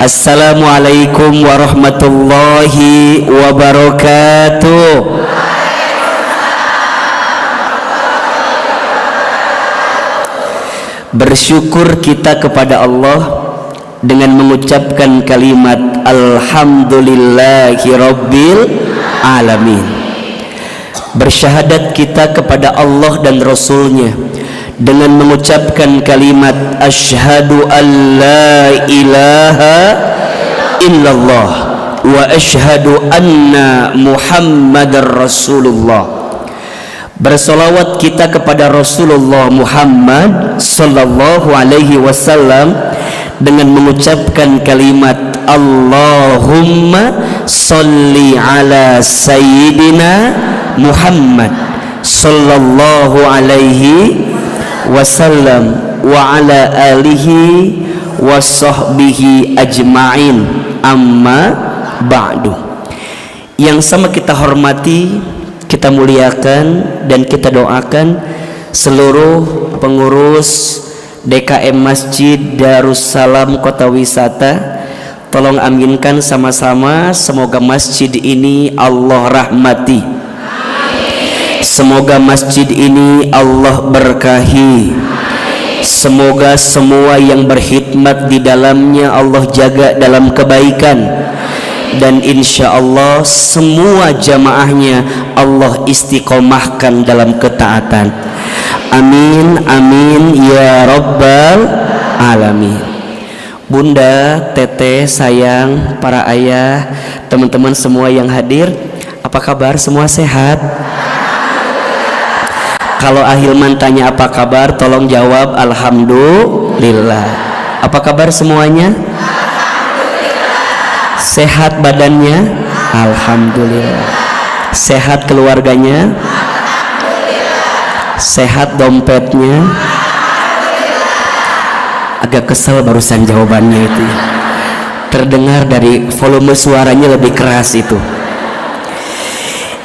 Assalamualaikum warahmatullahi wabarakatuh. Bersyukur kita kepada Allah dengan mengucapkan kalimat Alhamdulillahi Rabbil Alamin. Bersyahadat kita kepada Allah dan Rasulnya dengan mengucapkan kalimat asyhadu an la ilaha illallah wa asyhadu anna muhammadar rasulullah. Bersolawat kita kepada Rasulullah Muhammad sallallahu alaihi wasallam dengan mengucapkan kalimat Allahumma salli ala sayyidina Muhammad sallallahu alaihi wasallam wa ala alihi wa sahbihi ajma'in, amma ba'du. Yang sama kita hormati, kita muliakan dan kita doakan seluruh pengurus DKM Masjid Darussalam Kota Wisata. Tolong aminkan sama-sama, semoga masjid ini Allah rahmati. Semoga masjid ini Allah berkahi. Semoga semua yang berkhidmat di dalamnya Allah jaga dalam kebaikan, dan insya Allah semua jamaahnya Allah istiqomahkan dalam ketaatan. Amin amin ya rabbal alamin. Bunda, teteh, sayang, para ayah, teman-teman semua yang hadir, apa kabar? Semua sehat? Kalau Ahilman tanya apa kabar, tolong jawab alhamdulillah. Apa kabar semuanya? Alhamdulillah. Sehat badannya? Alhamdulillah. Sehat keluarganya? Alhamdulillah. Sehat dompetnya? Alhamdulillah. Agak kesel barusan jawabannya itu. Terdengar dari volume suaranya lebih keras itu.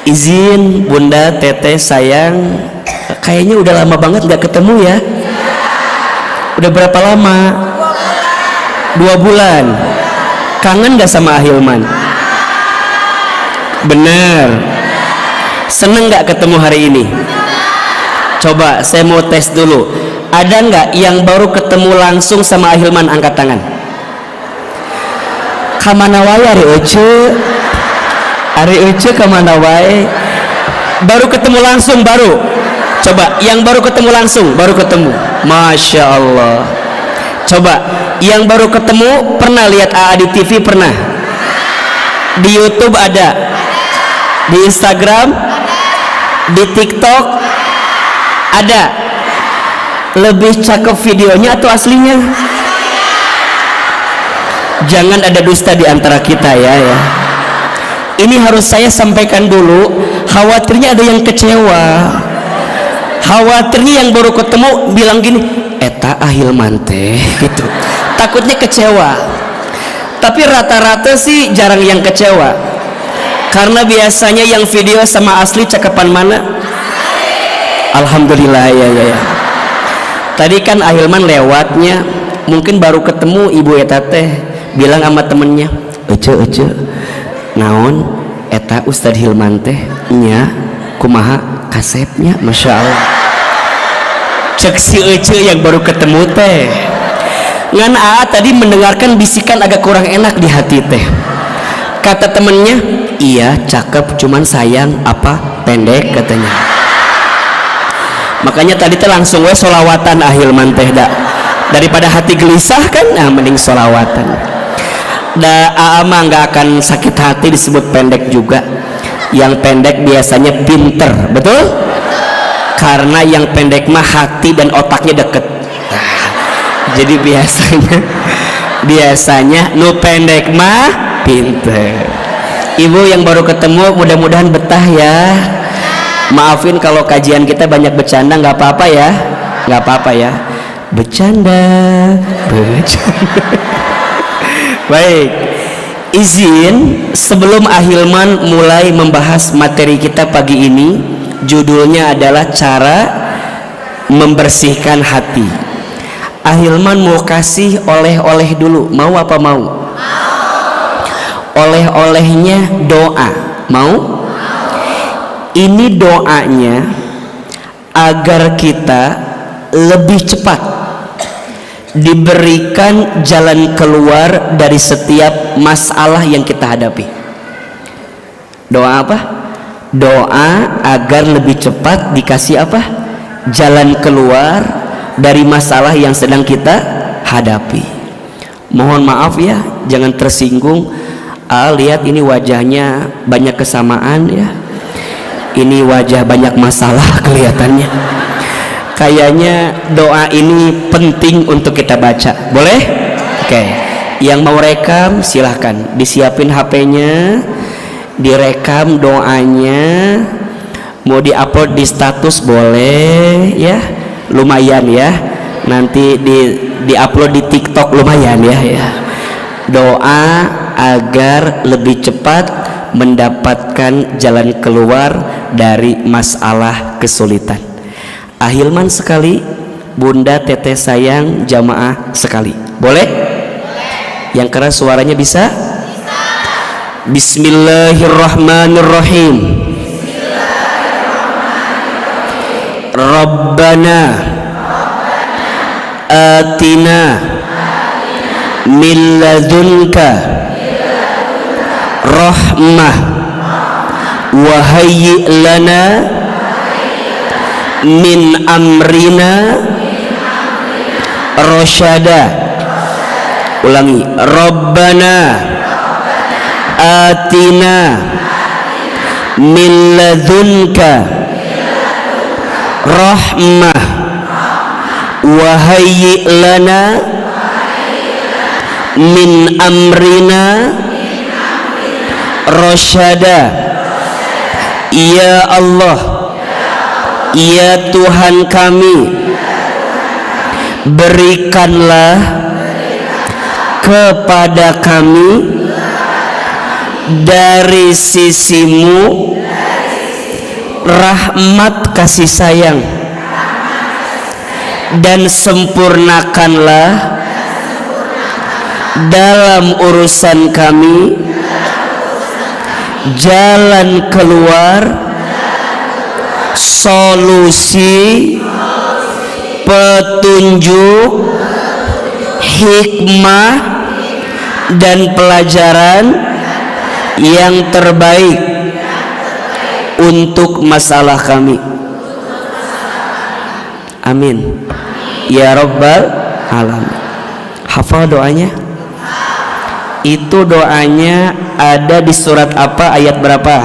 Izin bunda, teteh, sayang, kayaknya udah lama banget gak ketemu ya. Udah berapa lama? 2 bulan. Kangen gak sama Ahilman? Bener. Seneng gak ketemu hari ini? Coba saya mau tes dulu. Ada gak yang baru ketemu langsung sama Ahilman? Angkat tangan. Kamana wae Ari Uce? Ari Uce kamana wae? Baru ketemu langsung baru? Coba yang baru ketemu langsung, baru ketemu. Masya Allah. Coba yang baru ketemu pernah lihat AA di TV? Pernah? Di YouTube ada? Di Instagram? Di TikTok? Ada? Lebih cakep videonya atau aslinya? Jangan ada dusta di antara kita ya. Ini harus saya sampaikan dulu, khawatirnya ada yang kecewa. Khawatirnya yang baru ketemu bilang gini, eta Ahilman teh gitu. Takutnya kecewa. Tapi rata-rata sih jarang yang kecewa. Karena biasanya yang video sama asli cakepan mana? Alhamdulillah ya. Tadi kan Ahilman lewatnya, mungkin baru ketemu ibu eta teh, bilang sama temennya, Ece, naon eta Ustadz Hilman teh nya kumaha kasepnya, Masya Allah. Cek si Ece yang baru ketemu teh ngan AA tadi mendengarkan bisikan agak kurang enak di hati teh. Kata temennya, iya cakep cuman sayang apa pendek katanya. Makanya tadi teh langsung we solawatan Ahilman teh dak, daripada hati gelisah kan, nah mending solawatan. AA mah nggak akan sakit hati disebut pendek juga. Yang pendek biasanya pinter, betul? Karena yang pendek mah hati dan otaknya deket. Jadi biasanya nu pendek mah pinter. Ibu yang baru ketemu mudah-mudahan betah ya. Maafin kalau kajian kita banyak bercanda, nggak apa-apa ya, nggak apa-apa ya. Bercanda. Baik, izin sebelum Ahilman mulai membahas materi kita pagi ini, judulnya adalah cara membersihkan hati. Ahilman mau kasih oleh-oleh dulu, mau apa mau? oleh-olehnya doa. Mau? Ini doanya agar kita lebih cepat diberikan jalan keluar dari setiap masalah yang kita hadapi. Doa apa? Doa agar lebih cepat dikasih apa? Jalan keluar dari masalah yang sedang kita hadapi. Mohon maaf ya, jangan tersinggung. Lihat ini wajahnya banyak kesamaan ya. Ini wajah banyak masalah kelihatannya. Kayaknya doa ini penting untuk kita baca. Boleh? Oke. Yang mau rekam silahkan, disiapin HP-nya, direkam doanya. Mau diupload di status boleh ya, lumayan ya. Nanti diupload di TikTok lumayan ya. Doa agar lebih cepat mendapatkan jalan keluar dari masalah kesulitan. Ahilman sekali, Bunda Teteh sayang, jamaah sekali. Boleh? Yang keras suaranya bisa? Bismillahirrahmanirrahim. Rabbana atina min ladunka rahmah wa hayyi lana min amrina rasyada. Ulangi. Rabbana atina min ladunka rahmah wa hayyi lana min amrina rasyada. Ya Allah, ya Tuhan kami, berikanlah kepada kami dari sisimu rahmat kasih sayang, dan sempurnakanlah dalam urusan kami jalan keluar, solusi, petunjuk, hikmah, dan pelajaran yang terbaik untuk masalah kami. Amin ya Rabbal alamin. Hafal doanya? Itu doanya ada di surat apa, ayat berapa?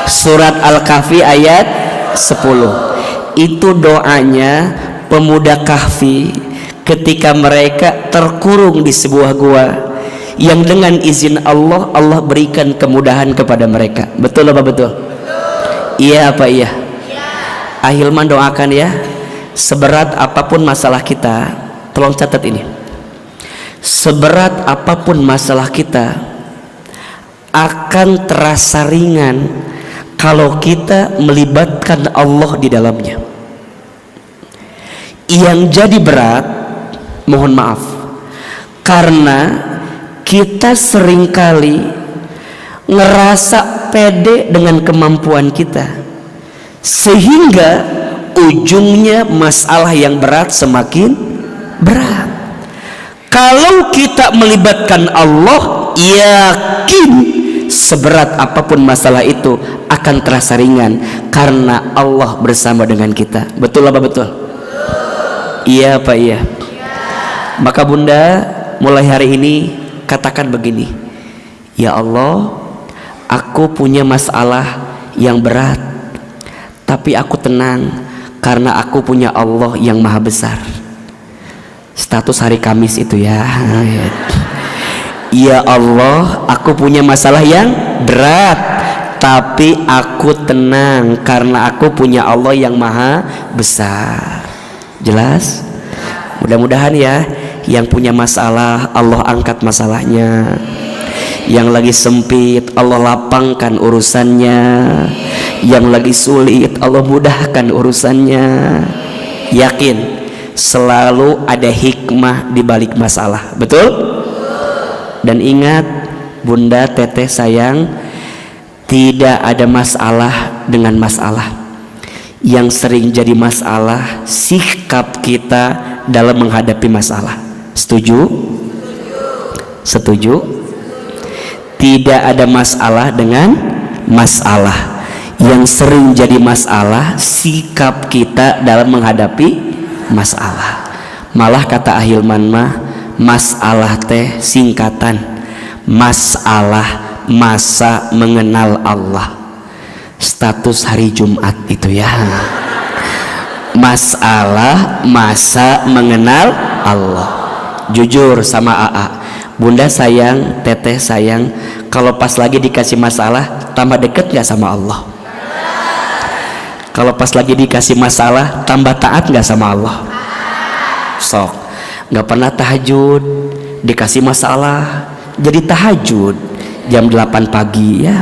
Surat Al-Kahfi ayat 10. Itu doanya pemuda Kahfi ketika mereka terkurung di sebuah gua yang dengan izin Allah, Allah berikan kemudahan kepada mereka. Betul apa betul? Iya apa iya? Ahilman doakan ya, seberat apapun masalah kita, tolong catat ini. Seberat apapun masalah kita akan terasa ringan kalau kita melibatkan Allah di dalamnya. Yang jadi berat, mohon maaf, karena kita seringkali ngerasa pede dengan kemampuan kita, sehingga ujungnya masalah yang berat semakin berat. Kalau kita melibatkan Allah, yakin seberat apapun masalah itu akan terasa ringan karena Allah bersama dengan kita. Betul apa betul? Iya apa iya? Maka Bunda mulai hari ini katakan begini, ya Allah, aku punya masalah yang berat, tapi aku tenang karena aku punya Allah yang maha besar. Status hari Kamis itu ya. Ya Allah, aku punya masalah yang berat, tapi aku tenang karena aku punya Allah yang maha besar. Jelas? Mudah-mudahan ya, yang punya masalah Allah angkat masalahnya, yang lagi sempit Allah lapangkan urusannya, yang lagi sulit Allah mudahkan urusannya. Yakin selalu ada hikmah di balik masalah. Betul? Dan ingat bunda, teteh sayang, tidak ada masalah dengan masalah. Yang sering jadi masalah sikap kita dalam menghadapi masalah. Setuju? Setuju? Tidak ada masalah dengan masalah. Yang sering jadi masalah sikap kita dalam menghadapi masalah. Malah kata Ahilman mah, masalah teh singkatan masalah masa mengenal Allah. Status hari Jumat itu ya, masalah masa mengenal Allah. Jujur sama AA, bunda sayang, teteh sayang, kalau pas lagi dikasih masalah tambah deket gak sama Allah? Kalau pas lagi dikasih masalah tambah taat gak sama Allah? Sok, gak pernah tahajud, dikasih masalah jadi tahajud jam 8 pagi ya.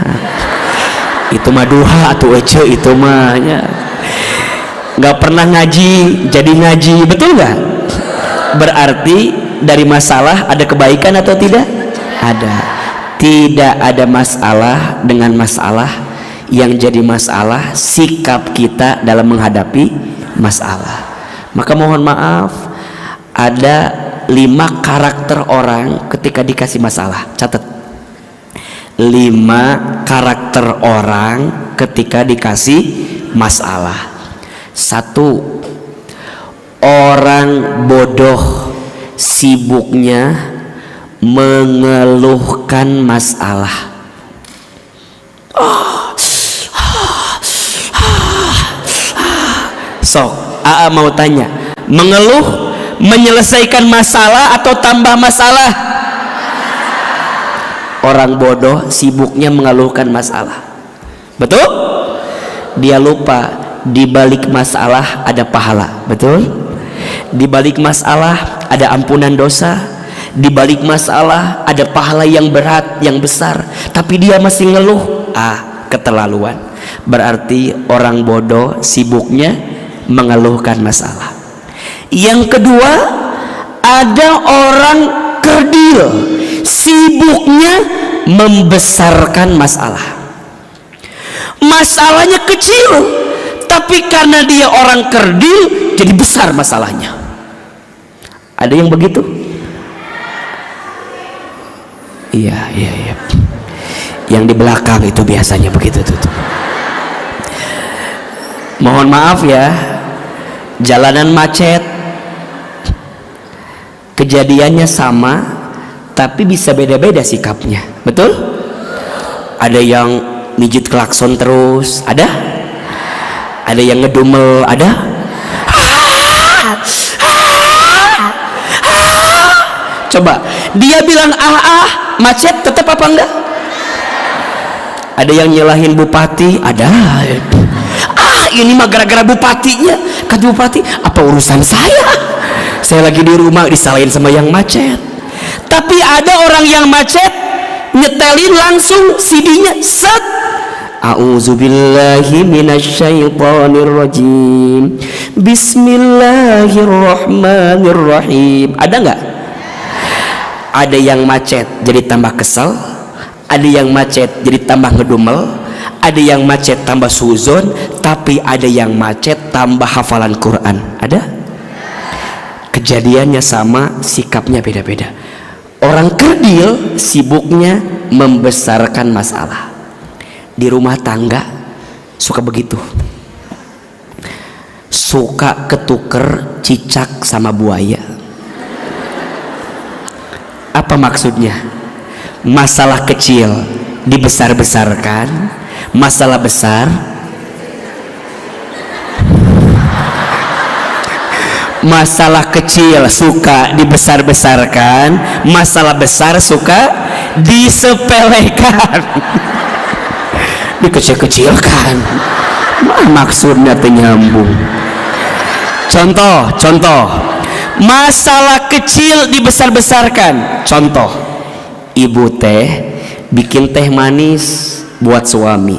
Itu mah duha atau ece, itu mah ya. Gak pernah ngaji jadi ngaji, betul gak? Berarti dari masalah ada kebaikan atau tidak? Ada. Tidak ada masalah dengan masalah. Yang jadi masalah sikap kita dalam menghadapi masalah. Maka mohon maaf, ada 5 karakter orang ketika dikasih masalah. Catat, 5 karakter orang ketika dikasih masalah. 1, orang bodoh sibuknya mengeluhkan masalah. Sok, AA mau tanya, mengeluh menyelesaikan masalah atau tambah masalah? Orang bodoh sibuknya mengeluhkan masalah. Betul? Dia lupa di balik masalah ada pahala. Betul? Di balik masalah ada ampunan dosa. Di balik masalah ada pahala yang berat, yang besar. Tapi dia masih ngeluh. Keterlaluan. Berarti orang bodoh sibuknya mengeluhkan masalah. Yang kedua, ada orang kerdil sibuknya membesarkan masalah. Masalahnya kecil, tapi karena dia orang kerdil jadi besar masalahnya. Ada yang begitu? Iya. Yang di belakang itu biasanya begitu tuh. Mohon maaf ya, jalanan macet, kejadiannya sama tapi bisa beda-beda sikapnya. Betul? Ada yang mijit klakson terus, ada yang ngedumel, ada coba dia bilang macet tetap apa enggak? Ada yang nyalahin bupati, ada ini mah gara-gara bupatinya. Kata bupati, apa urusan saya lagi di rumah disalahin sama yang macet. Tapi ada orang yang macet nyetelin langsung CD-nya, set, a'udzubillahi minasyaitonirrajim, bismillahirrahmanirrahim. Ada nggak? Ada yang macet jadi tambah kesel, ada yang macet jadi tambah ngedumel, ada yang macet tambah suzon, tapi ada yang macet tambah hafalan Quran. Ada? Kejadiannya sama, sikapnya beda-beda. Orang kerdil sibuknya membesarkan masalah. Di rumah tangga suka begitu, suka ketuker cicak sama buaya. Apa maksudnya? Masalah kecil dibesar-besarkan, masalah besar masalah kecil suka dibesar-besarkan, masalah besar suka disepelekan, dikecil-kecilkan. Maksudnya nyambung. Contoh, masalah kecil dibesar-besarkan. Contoh, ibu teh bikin teh manis buat suami.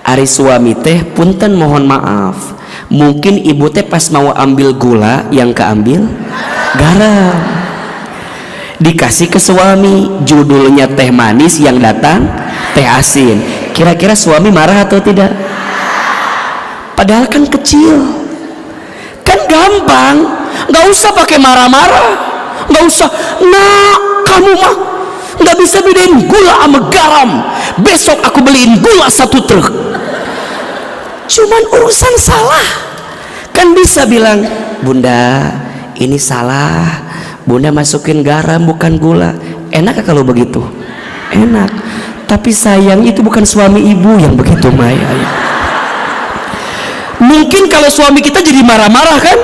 Ari suami teh punten mohon maaf, mungkin ibu teh pas mau ambil gula yang keambil garam. dikasih ke suami, judulnya teh manis, yang datang teh asin. Kira-kira suami marah atau tidak? Padahal kan kecil, kan gampang, nggak usah pakai marah-marah, nggak usah. Nah, kamu mah nggak bisa bedain gula sama garam, besok aku beliin gula 1 truk. Cuman urusan salah kan bisa bilang, bunda ini salah, bunda masukin garam bukan gula. Enak kalau begitu? Enak. Tapi sayang itu bukan suami ibu yang begitu, Maya. Mungkin kalau suami kita jadi marah-marah kan,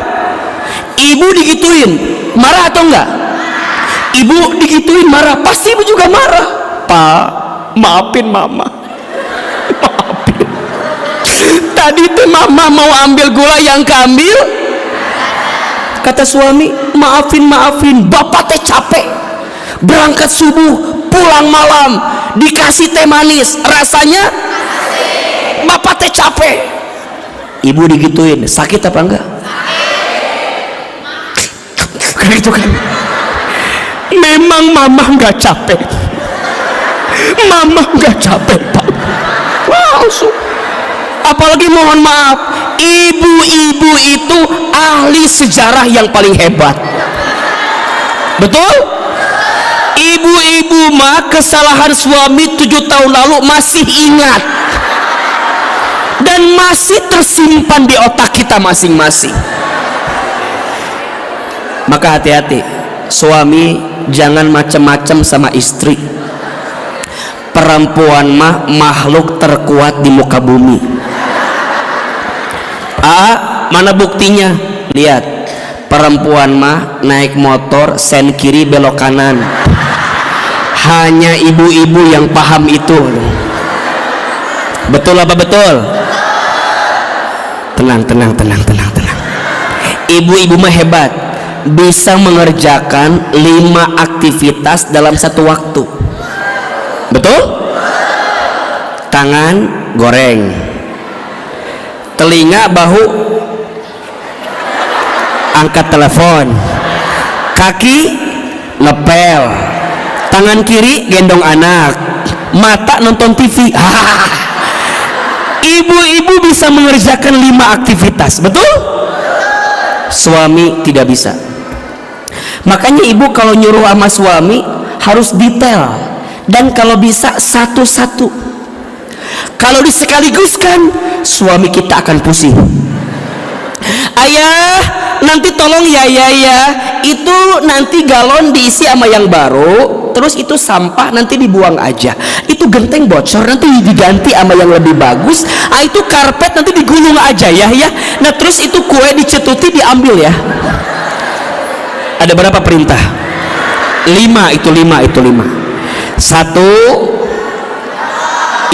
ibu digituin marah atau enggak? Ibu digituin marah, pasti ibu juga marah. Pak, maafin mama, maafin. Tadi tuh mama mau ambil gula yang keambil, kata suami, maafin, bapak teh capek, berangkat subuh pulang malam, dikasih teh manis, rasanya bapak teh capek. Ibu digituin, sakit apa enggak? Kayak gitu kan. Memang mama nggak capek, mama nggak capek, Pak. Wow, apalagi mohon maaf, ibu-ibu itu ahli sejarah yang paling hebat. Betul? Ibu-ibu mah kesalahan suami 7 tahun lalu masih ingat dan masih tersimpan di otak kita masing-masing. Maka hati-hati, suami jangan macam-macam sama istri. Perempuan mah makhluk terkuat di muka bumi. Mana buktinya? Lihat, perempuan mah naik motor sen kiri belok kanan. Hanya ibu-ibu yang paham itu. Betul apa betul? Tenang. Ibu-ibu mah hebat, bisa mengerjakan 5 aktivitas dalam satu waktu. Betul? Tangan goreng, telinga bahu angkat telepon, kaki ngepel, tangan kiri gendong anak, mata nonton TV. Ibu-ibu bisa mengerjakan 5 aktivitas. Betul? Suami tidak bisa. Makanya ibu kalau nyuruh sama suami harus detail, dan kalau bisa satu-satu. Kalau disekaligus-kan, suami kita akan pusing. Ayah, nanti tolong ya, itu nanti galon diisi sama yang baru, terus itu sampah nanti dibuang aja, itu genteng bocor nanti diganti sama yang lebih bagus, itu karpet nanti digulung aja ya, nah terus itu kue dicetuti diambil ya. Ada berapa perintah? 5 itu 1,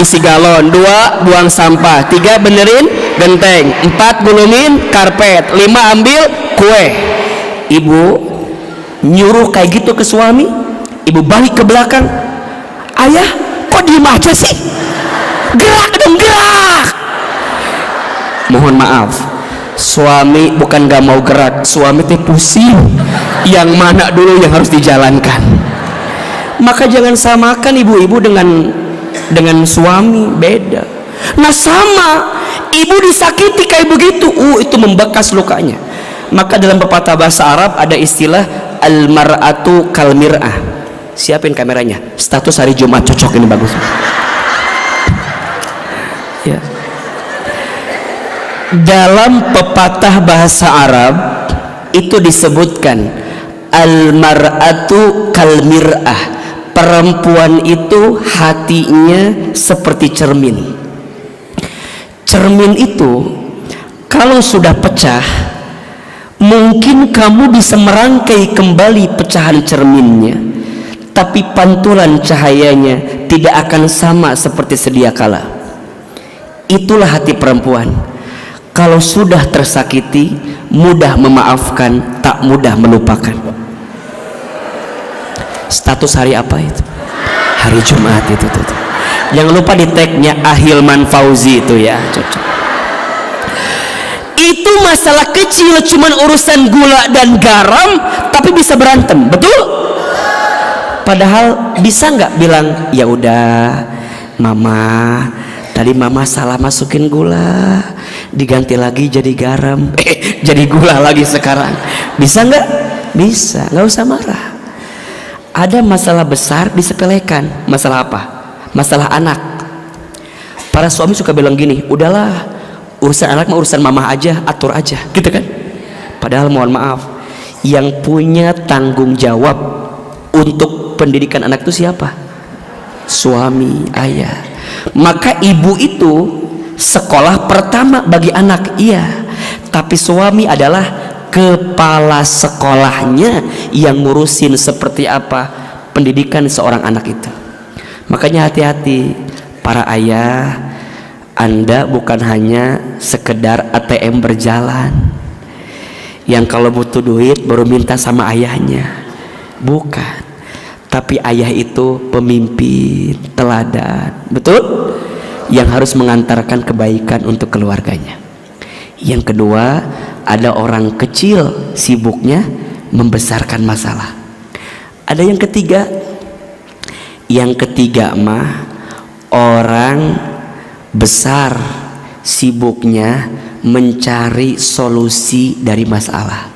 isi galon, 2 buang sampah, 3 benerin genteng, 4 gulungin karpet, 5 ambil kue. Ibu nyuruh kayak gitu ke suami, ibu balik ke belakang, ayah kok diem aja sih, gerak dong, gerak. Mohon maaf, suami bukan gak mau gerak, suami teh pusing, yang mana dulu yang harus dijalankan. Maka jangan samakan ibu-ibu dengan suami, beda. Nah sama, ibu disakiti kayak begitu, itu membekas lukanya. Maka dalam pepatah bahasa Arab ada istilah al-mar'atu kal mir'ah. Siapin kameranya, status hari Jumat cocok ini, bagus ya. Dalam pepatah bahasa Arab itu disebutkan al-mar'atu kal mir'ah, perempuan itu hatinya seperti cermin. Cermin itu kalau sudah pecah, mungkin kamu bisa merangkai kembali pecahan cerminnya, tapi pantulan cahayanya tidak akan sama seperti sedia kala. Itulah hati perempuan. Kalau sudah tersakiti, mudah memaafkan, tak mudah melupakan. Status hari apa itu? Hari Jumat itu tuh. Jangan lupa di tagnya Ahilman Fauzi itu ya, cocok. Itu masalah kecil, cuman urusan gula dan garam, tapi bisa berantem. Betul? Padahal bisa nggak bilang ya udah mama, tadi mama salah masukin gula, diganti lagi jadi garam, jadi gula lagi sekarang. Bisa nggak? Bisa, nggak usah marah. Ada masalah besar disepelekan. Masalah apa? Masalah anak. Para suami suka bilang gini, udahlah, urusan anak mah urusan mama aja, atur aja, gitu kan? Padahal mohon maaf, yang punya tanggung jawab untuk pendidikan anak itu siapa? Suami, ayah. Maka ibu itu sekolah pertama bagi anak, iya. Tapi suami adalah kepala sekolahnya yang ngurusin seperti apa pendidikan seorang anak itu. Makanya hati-hati para ayah, Anda bukan hanya sekedar ATM berjalan yang kalau butuh duit baru minta sama ayahnya, bukan. Tapi ayah itu pemimpin teladan, betul? Yang harus mengantarkan kebaikan untuk keluarganya. Yang kedua, ada orang kecil sibuknya membesarkan masalah. Ada yang ketiga. Yang ketiga mah orang besar sibuknya mencari solusi dari masalah.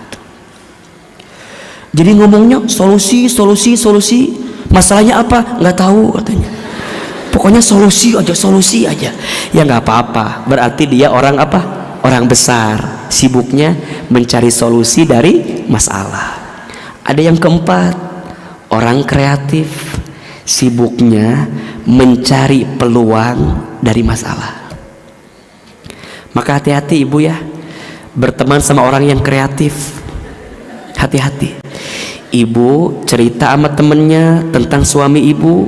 Jadi ngomongnya solusi, masalahnya apa? Nggak tahu katanya. Pokoknya solusi aja. Ya nggak apa-apa. Berarti dia orang apa? Orang besar, sibuknya mencari solusi dari masalah. Ada yang keempat, orang kreatif, sibuknya mencari peluang dari masalah. Maka hati-hati ibu ya, berteman sama orang yang kreatif. Hati-hati. Ibu cerita sama temennya tentang suami ibu,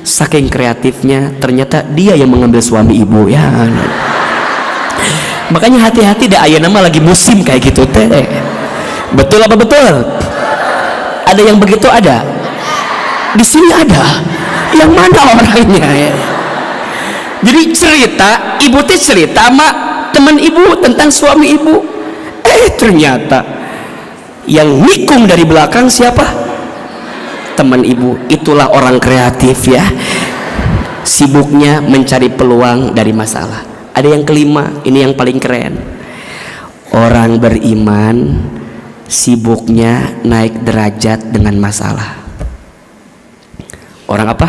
saking kreatifnya ternyata dia yang mengambil suami ibu ya. Makanya hati-hati dah, aya nama lagi musim kayak gitu teh. Betul apa betul? Ada yang begitu ada? Di sini ada. Yang mana orangnya ya? Jadi cerita, ibu teh cerita sama teman ibu tentang suami ibu. Ternyata yang nikung dari belakang siapa? Teman ibu. Itulah orang kreatif ya. Sibuknya mencari peluang dari masalah. Ada yang kelima, ini yang paling keren. Orang beriman sibuknya naik derajat dengan masalah. Orang apa?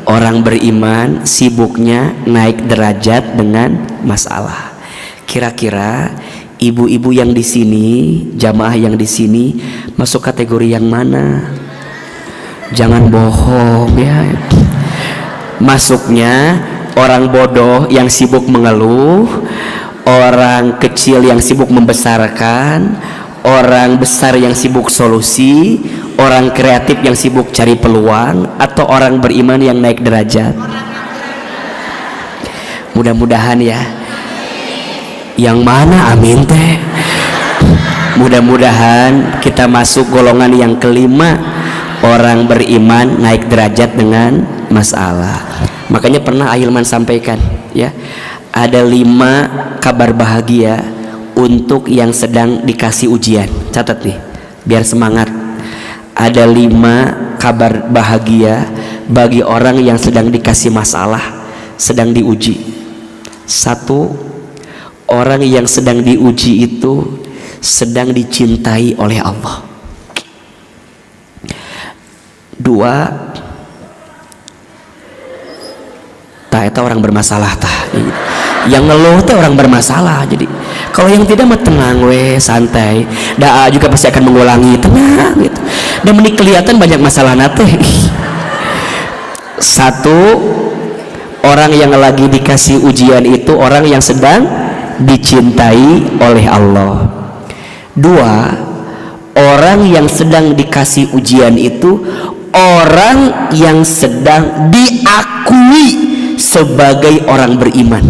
Orang beriman sibuknya naik derajat dengan masalah. Kira-kira ibu-ibu yang di sini, jamaah yang di sini masuk kategori yang mana? Jangan bohong ya. Masuknya orang bodoh yang sibuk mengeluh, orang kecil yang sibuk membesarkan, orang besar yang sibuk solusi, orang kreatif yang sibuk cari peluang, atau orang beriman yang naik derajat? Mudah-mudahan ya. Yang mana amin teh? Mudah-mudahan kita masuk golongan yang kelima, orang beriman naik derajat dengan masalah. Makanya pernah Ahilman sampaikan ya, ada 5 kabar bahagia untuk yang sedang dikasih ujian. Catat nih biar semangat. Ada 5 kabar bahagia bagi orang yang sedang dikasih masalah, sedang diuji. 1, orang yang sedang diuji itu sedang dicintai oleh Allah. 2, eta orang bermasalah tah. Yang ngeluh teh orang bermasalah. Jadi kalau yang tidak mah tenang we, santai. Doa juga pasti akan mengulangi, tenang gitu. Dan menik kelihatan banyak masalah nate. 1, orang yang lagi dikasih ujian itu orang yang sedang dicintai oleh Allah. 2, orang yang sedang dikasih ujian itu orang yang sedang diakui sebagai orang beriman.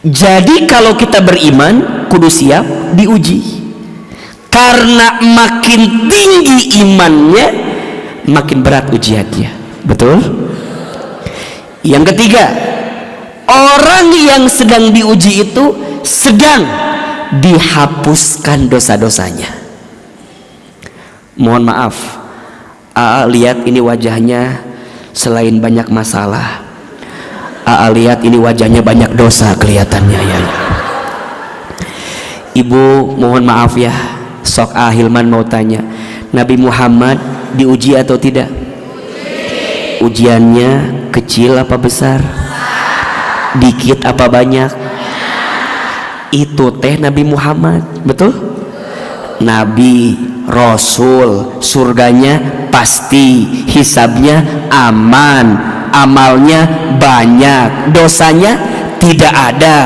Jadi kalau kita beriman kudu siap diuji, karena makin tinggi imannya makin berat ujiannya. Betul? Yang ketiga, orang yang sedang diuji itu sedang dihapuskan dosa-dosanya. Mohon maaf, lihat ini wajahnya selain banyak masalah, lihat ini wajahnya banyak dosa kelihatannya ya. Ibu mohon maaf ya, sok Hilman mau tanya, Nabi Muhammad diuji atau tidak? Ujiannya kecil apa besar? Dikit apa banyak? Itu teh Nabi Muhammad, betul? Nabi, Rasul, surganya pasti, hisabnya aman, amalnya banyak, dosanya tidak ada,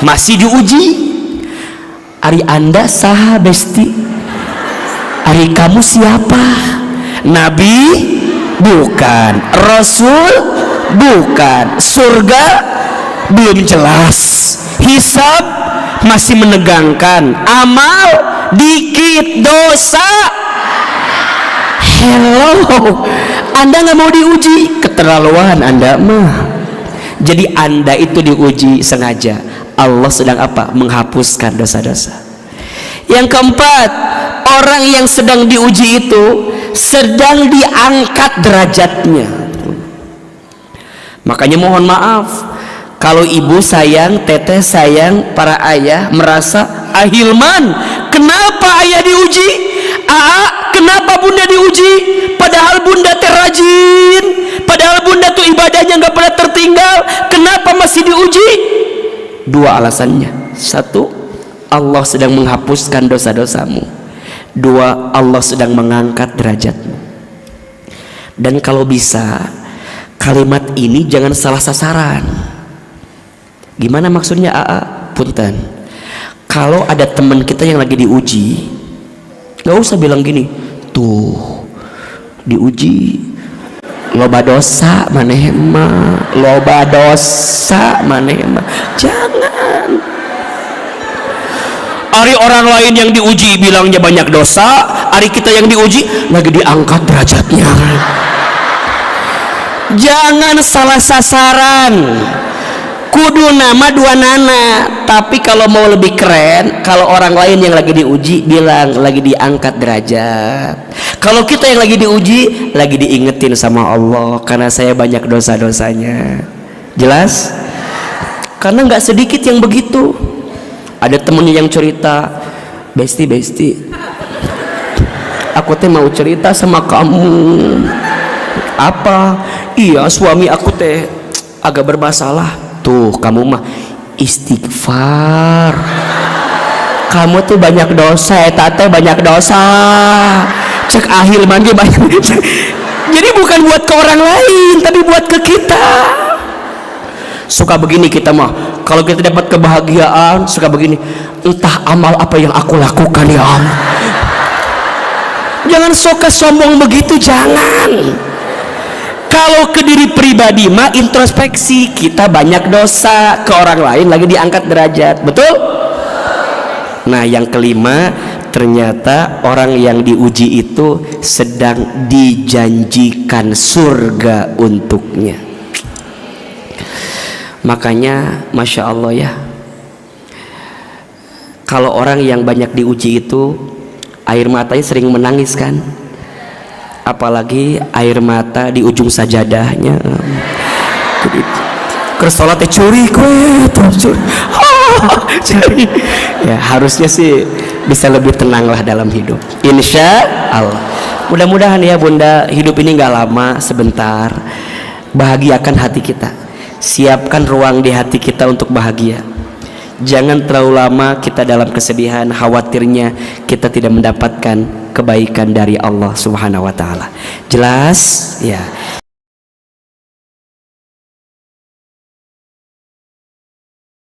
masih diuji. Ari Anda saha besti? Ari kamu siapa? Nabi? Bukan. Rasul? Bukan. Surga? Belum jelas. Hisab? Masih menegangkan. Amal? Dikit. Dosa? Hello, Anda nggak mau diuji? Keterlaluan Anda mah. Jadi Anda itu diuji sengaja. Allah sedang apa? Menghapuskan dosa-dosa. Yang keempat, orang yang sedang diuji itu sedang diangkat derajatnya. Makanya mohon maaf kalau ibu sayang, teteh sayang, para ayah merasa Hilman, kenapa ayah diuji? Kenapa bunda diuji? Padahal bunda terrajin, padahal bunda tuh ibadahnya nggak pernah tertinggal. Kenapa masih diuji? Dua alasannya. Satu, Allah sedang menghapuskan dosa-dosamu. Dua, Allah sedang mengangkat derajatmu. Dan kalau bisa, kalimat ini jangan salah sasaran. Gimana maksudnya? Punten, kalau ada teman kita yang lagi diuji, gak usah bilang gini, tuh diuji loba dosa manehma, loba dosa manehma. Jangan. Ari orang lain yang diuji bilangnya banyak dosa, ari kita yang diuji lagi diangkat derajatnya. Jangan salah sasaran. Kudu nama dua nana. Tapi kalau mau lebih keren, kalau orang lain yang lagi diuji bilang lagi diangkat derajat. Kalau kita yang lagi diuji, lagi diingetin sama Allah karena saya banyak dosa-dosanya. Jelas? Karena nggak sedikit yang begitu. Ada temennya yang cerita, besti, aku teh mau cerita sama kamu. Apa? Iya, suami aku teh agak bermasalah. Tuh, kamu mah istighfar. Kamu tuh banyak dosa, tante banyak dosa. Cek Hilman ge banyak. Jadi bukan buat ke orang lain, tapi buat ke kita. Suka begini kita mah, kalau kita dapat kebahagiaan suka begini, entah amal apa yang aku lakukan ya Allah. Jangan suka sombong begitu, jangan. Kalau ke diri pribadi mah introspeksi, kita banyak dosa, ke orang lain lagi diangkat derajat, betul? Nah yang kelima, ternyata orang yang diuji itu sedang dijanjikan surga untuknya. Makanya Masya Allah ya, kalau orang yang banyak diuji itu air matanya sering menangis kan, apalagi air mata di ujung sajadahnya. Kersolat curi kue curi. Ya harusnya sih bisa lebih tenang lah dalam hidup, insya Allah. Mudah-mudahan ya bunda, hidup ini gak lama, sebentar. Bahagiakan hati kita, siapkan ruang di hati kita untuk bahagia. Jangan terlalu lama kita dalam kesedihan, khawatirnya kita tidak mendapatkan kebaikan dari Allah Subhanahu wa taala. Jelas? Ya.